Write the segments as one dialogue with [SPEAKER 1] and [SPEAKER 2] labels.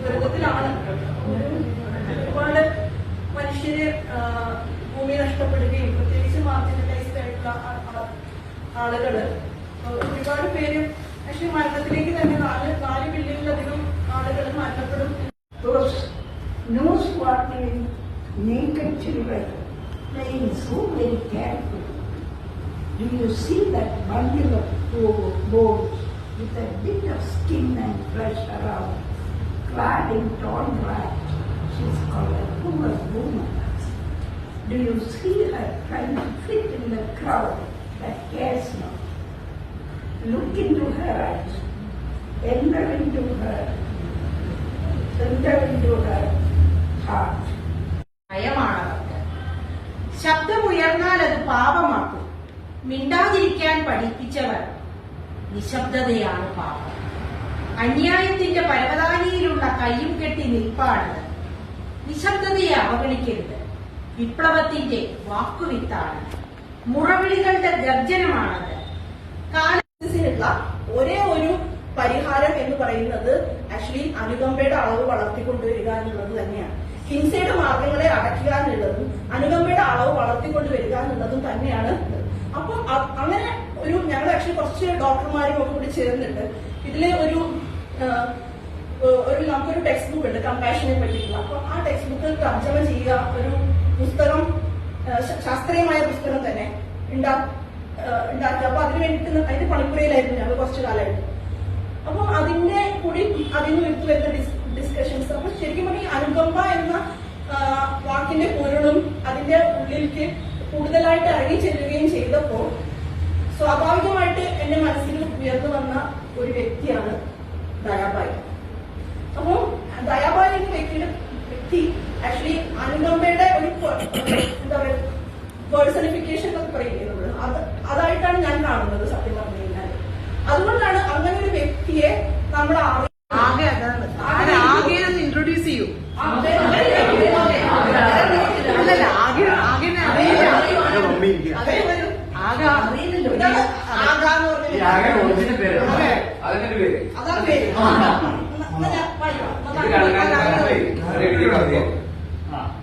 [SPEAKER 1] ദുരിതത്തിലാണ്. ഒരുപാട് മനുഷ്യര് ഭൂമി നഷ്ടപ്പെടുകയും പ്രത്യേകിച്ച് മാർജിനലൈസ്ഡ് ആയിട്ടുള്ള ആളുകള് ഒരുപാട് പേര് പക്ഷെ മരണത്തിലേക്ക് തന്നെ 4 ബില്യണിലധികം ആളുകൾ മരണപ്പെടും.
[SPEAKER 2] Nose watering naked children playing so very carefully. Do you see that bundle of bones with a bit of skin and flesh around, clad in torn rags? She's called a poor woman. Do you see her trying to fit in the crowd that cares not? Look into her eyes, enter into her heart.
[SPEAKER 3] ഭയമാണവർക്ക്. ശബ്ദമുയർന്നാൽ അത് പാപമാക്കും. മിണ്ടാതിരിക്കാൻ പഠിപ്പിച്ചവർ നിശബ്ദതയാണ് പാപം. അന്യായത്തിന്റെ പരവതാനിയിലുള്ള കയ്യും കെട്ടി നിൽപ്പാണത്. നിശബ്ദതയെ അവഗണിക്കരുത്. വിപ്ലവത്തിന്റെ വാക്കുവിത്താണ്. മുറവിളികളുടെ ഗർജനമാണത്.
[SPEAKER 1] കാലത്തിനുള്ള ഒരേ ഒരു പരിഹാരം എന്ന് പറയുന്നത് ആക്ച്വലി അനുകമ്പയുടെ അളവ് വളർത്തിക്കൊണ്ടുവരിക എന്നുള്ളത് തന്നെയാണ്. ഹിംസയുടെ മാർഗങ്ങളെ അടയ്ക്കുക എന്നുള്ളതും അനുകമ്പയുടെ അളവ് വളർത്തിക്കൊണ്ടുവരിക എന്നുള്ളതും തന്നെയാണ്. അപ്പൊ അങ്ങനെ ഞങ്ങൾ ആക്ച്വലി കുറച്ച് ഡോക്ടർമാരും ഒക്കെ കൂടി ചേർന്നിട്ട് ഇതിലെ നമുക്കൊരു ടെക്സ്റ്റ് ബുക്ക് ഉണ്ട് കമ്പാഷനെ പറ്റിയിട്ടുള്ള. അപ്പൊ ആ ടെക്സ്റ്റ് ബുക്ക് തർജ്ജമ ചെയ്യുക, ഒരു പുസ്തകം ശാസ്ത്രീയമായ പുസ്തകം തന്നെ ഉണ്ടാക്കുക. അപ്പൊ അതിന് വേണ്ടിയിട്ട് അതിന്റെ പണിപ്പുരയിലായിരുന്നു ഞങ്ങൾ കുറച്ചു കാലമായിട്ട്. അപ്പൊ അതിന്റെ കൂടി അതിന് വരുന്ന ഡിസ്കഷൻസ്. അപ്പൊ ശരിക്കും പറഞ്ഞാൽ അനുകമ്പ എന്ന വാക്കിന്റെ പൊരുളും അതിന്റെ ഉള്ളിലേക്ക് കൂടുതലായിട്ട് ഇറങ്ങി ചെല്ലുകയും ചെയ്തപ്പോൾ സ്വാഭാവികമായിട്ട് എന്റെ മനസ്സിൽ ഉയർന്നു വന്ന ഒരു വ്യക്തിയാണ് ദയാബായി. അപ്പൊ ദയാബായി എന്ന വ്യക്തി ആക്ച്വലി അനുകമ്പയുടെ ഒരു എന്താ പറയുക പേഴ്സണിഫിക്കേഷൻ എന്നൊക്കെ പറയുന്നത് അതായിട്ടാണ് ഞാൻ കാണുന്നത് സത്യം പറഞ്ഞു കഴിഞ്ഞാൽ. അതുകൊണ്ടാണ് അങ്ങനെ ഒരു വ്യക്തിയെ നമ്മൾ
[SPEAKER 3] ഇൻട്രൊഡ്യൂസ് ചെയ്യൂ.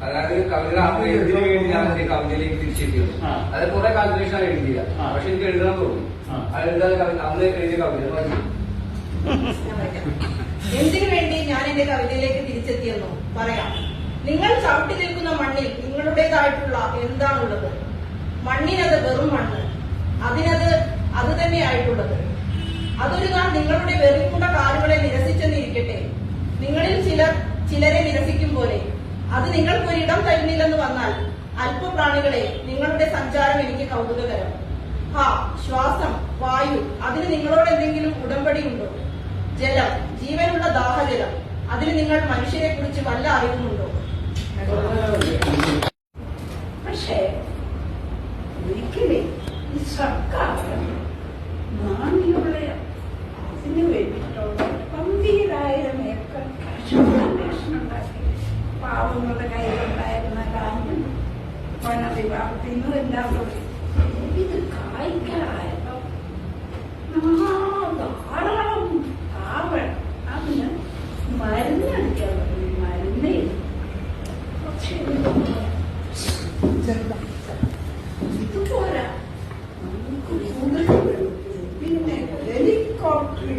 [SPEAKER 4] അതായത് കവിത എഴുതിന് വേണ്ടി ഞാൻ എന്റെ കവിതയിലേക്ക് തിരിച്ചെത്തിയത്. അത് കുറെ കാൽക്കുലേഷൻ എഴുതിയില്ല, പക്ഷെ എനിക്ക് എഴുതാൻ തോന്നി. അത് എഴുതാതെ അന്ന് എഴുതിയ കവിത
[SPEAKER 1] എന്തിനു വേണ്ടി ഞാൻ എന്റെ കവിതയിലേക്ക് തിരിച്ചെത്തിയെന്നോ പറയാം. നിങ്ങൾ ചവിട്ടി നിൽക്കുന്ന മണ്ണിൽ നിങ്ങളുടേതായിട്ടുള്ള എന്താണുള്ളത്? മണ്ണിനത് വെറും മണ്ണ്, അത് തന്നെയായിട്ടുള്ളത്. അതൊരു നാൾ നിങ്ങളുടെ വെറുപ്പുള്ള കാലുകളെ നിരസിച്ചെന്നിരിക്കട്ടെ. നിങ്ങളിൽ ചിലരെ നിരസിക്കും പോലെ അത് നിങ്ങൾക്കൊരിടം തരുന്നില്ലെന്ന് വന്നാൽ അല്പപ്രാണികളെ നിങ്ങളുടെ സഞ്ചാരം എനിക്ക് കൗതുകകരം. ശ്വാസം, വായു, അതിന് നിങ്ങളോട് എന്തെങ്കിലും ഉടമ്പടിയുണ്ടോ? ജലം, ജീവനുള്ള ദാഹജലം, അതിന് നിങ്ങൾ മനുഷ്യരെ കുറിച്ച് വല്ല അറിവുമുണ്ടോ?
[SPEAKER 2] പക്ഷേ ഒരിക്കലും ഈ സർക്കാർ നാണ്യമുള്ള അതിന് വേണ്ടിയിട്ടുള്ള 12,000 ഏക്കർ കൃഷി ഉണ്ടാക്കി പാവങ്ങളുടെ കയ്യിലുണ്ടായിരുന്ന ലാൻഡും വനവിഭാഗത്തിനും എല്ലാം കൂടി ഇത് കായ്ക്കാറായപ്പോ ധാരാളം കാവൽ അതിന് മരുന്നടിക്കാൻ പറ്റും. മരുന്നേ പക്ഷേ ഇതുപോരാ, നമുക്ക് പിന്നെ ഹെലികോപ്റ്റർ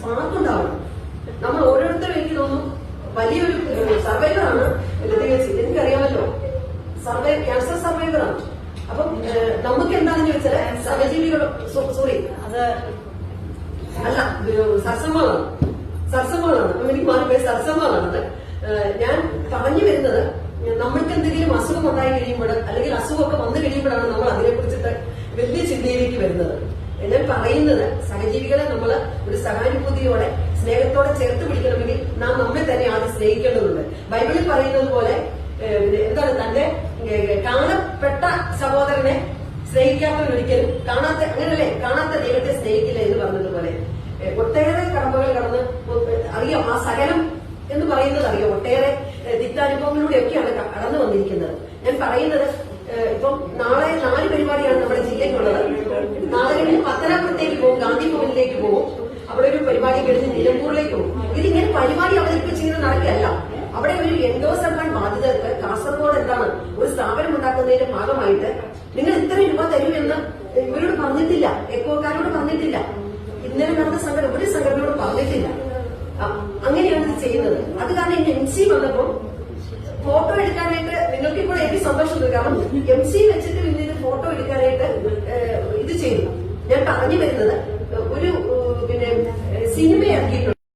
[SPEAKER 5] സ്പാർക്ക് ഉണ്ടാവണം. നമ്മൾ ഓരോരുത്തരും എനിക്ക് തോന്നുന്നു വലിയൊരു സർവൈവറാണ് ലതീച്ചി, എനിക്കറിയാമല്ലോ, ക്യാൻസർ സർവൈവറാണ്. അപ്പം നമുക്ക് എന്താണെന്ന് ചോദിച്ചാൽ സഹജീവികൾ സോറി അത് അല്ല സത്സമ്മകളാണ്. അപ്പം എനിക്ക് മാറിപ്പോയി സത്സമ്മകളാണത്. ഞാൻ പറഞ്ഞു വരുന്നത് നമ്മൾക്ക് എന്തെങ്കിലും അസുഖം ഉണ്ടായി കഴിയുമ്പോൾ അല്ലെങ്കിൽ അസുഖമൊക്കെ വന്നു കഴിയുമ്പോഴാണ് നമ്മൾ അതിനെ കുറിച്ചിട്ട് വലിയ ചിന്തയിലേക്ക് വരുന്നത്. ഞാൻ പറയുന്നത് സഹജീവികളെ നമ്മൾ ഒരു സഹാനുഭൂതിയോടെ സ്നേഹത്തോടെ ചേർത്ത് പിടിക്കണമെങ്കിൽ നാം നമ്മെ തന്നെ ആദ്യം സ്നേഹിക്കേണ്ടതുണ്ട്. ബൈബിളിൽ പറയുന്നത് പോലെ എന്താണ്, തന്റെ കാണപ്പെട്ട സഹോദരനെ സ്നേഹിക്കാത്തവൻ ഒരിക്കലും അങ്ങനല്ലേ കാണാത്ത ദൈവത്തെ സ്നേഹിക്കില്ല എന്ന് പറഞ്ഞതുപോലെ ഒട്ടേറെ കടമ്പകൾ കടന്ന് അറിയാം. ആ സകലം എന്ന് പറയുന്നത് അറിയാം. ഒട്ടേറെ ദിക്താനുഭവങ്ങളിലൂടെയൊക്കെയാണ് കടന്നു വന്നിരിക്കുന്നത്. ഞാൻ പറയുന്നത് ഇപ്പം നാളെ 4 പരിപാടിയാണ് നമ്മുടെ ജില്ലയ്ക്കുള്ളത്. നാളെ കഴിഞ്ഞ് പത്തനാപുരത്തേക്ക് പോകും, ഗാന്ധി ഭവനിലേക്ക് പോകും, അവിടെ ഒരു പരിപാടി കഴിഞ്ഞ് നിലമ്പൂരിലേക്ക് പോകും. ഇതിങ്ങനെ പരിപാടി അവതരിപ്പിച്ചിങ്ങനെ നടക്കുകയല്ല. അവിടെ ഒരു എൻഡോസർക്കാൻ ബാധിതർക്ക് കാസർഗോഡ് എന്താണ് ഒരു സ്ഥാപനം ഉണ്ടാക്കുന്നതിന്റെ ഭാഗമായിട്ട് നിങ്ങൾ ഇത്ര രൂപ തരുമെന്ന് ഇവരോട് പറഞ്ഞിട്ടില്ല, എക്കോക്കാരോട് പറഞ്ഞിട്ടില്ല, ഇന്നലെ നടന്ന സംഘടന ഒരു സംഘടനയോട് പറഞ്ഞിട്ടില്ല. അങ്ങനെയാണ് ഇത് ചെയ്യുന്നത്. അത് കാരണം MC വന്നപ്പോൾ ഫോട്ടോ എടുക്കാനായിട്ട് നിങ്ങൾക്ക് ഇപ്പോൾ എനിക്ക് സന്തോഷമുണ്ട്. കാരണം MC വെച്ചിട്ട്